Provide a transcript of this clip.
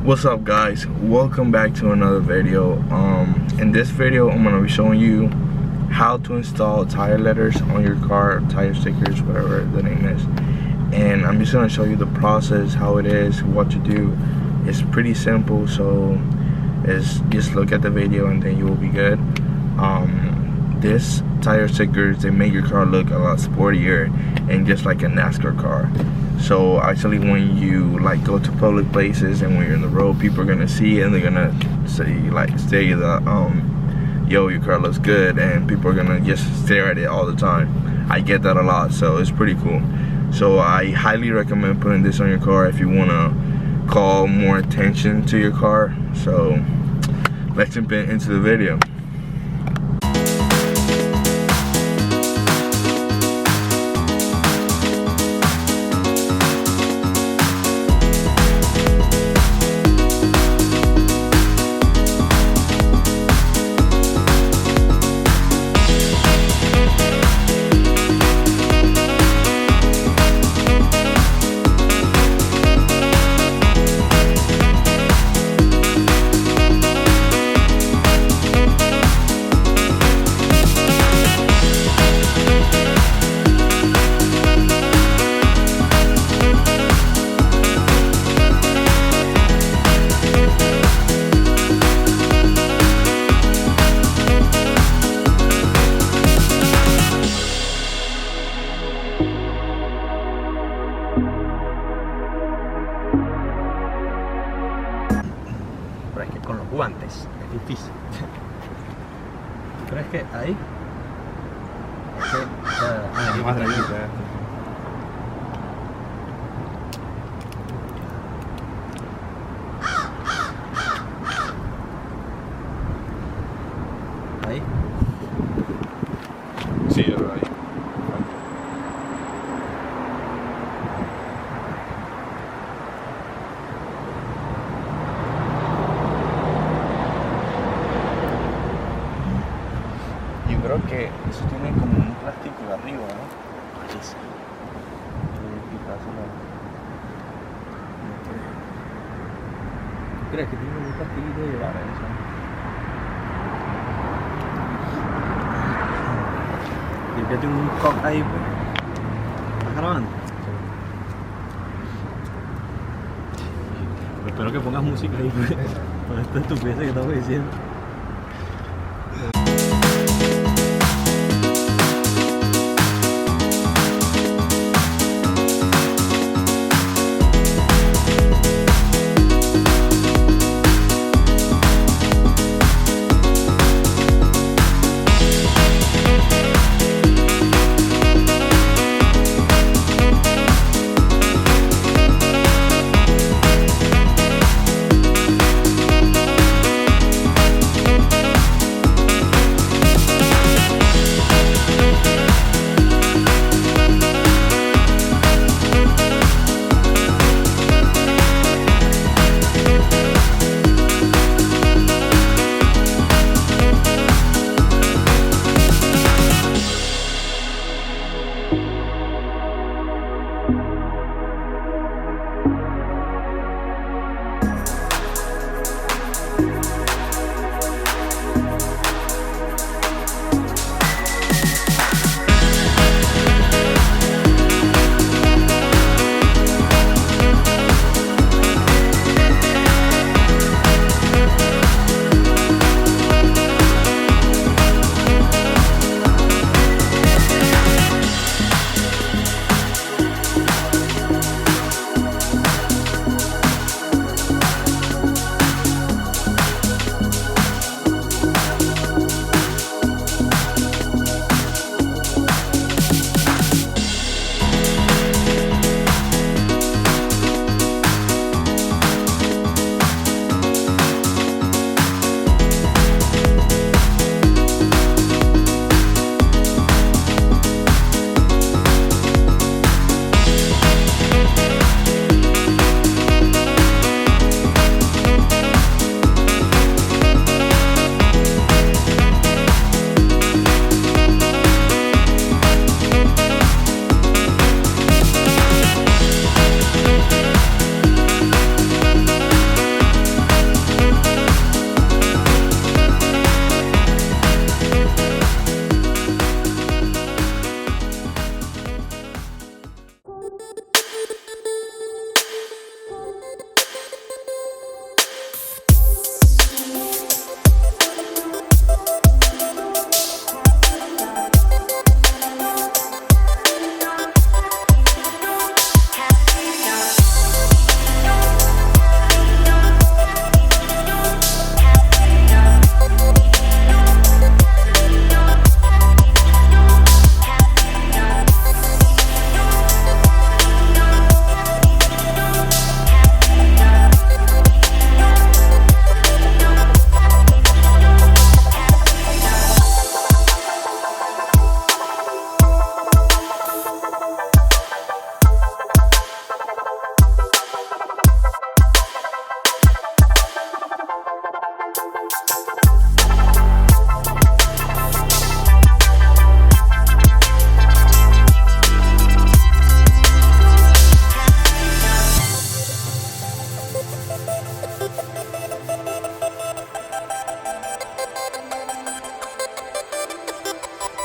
What's up, guys? Welcome back to another video. In this video I'm going to be showing you how to install tire letters on your car, tire stickers, whatever the name is. And I'm just going to show you the process, how it is, what to do. It's pretty simple, so just look at the video and then you will be good. This tire stickers, they make your car look a lot sportier and just like a NASCAR car. So actually when you like go to public places and when you're in the road, people are gonna see it and they're gonna say that yo, your car looks good, and people are gonna just stare at it all the time. I get that a lot, so it's pretty cool. So I highly recommend putting this on your car if you wanna call more attention to your car. So let's jump into the video. Pero es que con los guantes es difícil. ¿Tú crees que ahí? Es que, Aquí más tranquilo. ahí. Sí, yo lo ahí. Yo creo que eso tiene como un plástico de arriba, ¿no? Parece. ¿Tú crees que tiene un plastiquito de llevar eso? Y que tengo un cock ahí, pues. ¿Estás grabando? Sí. Espero que pongas música ahí, pues. Por esta estupidez que estamos diciendo.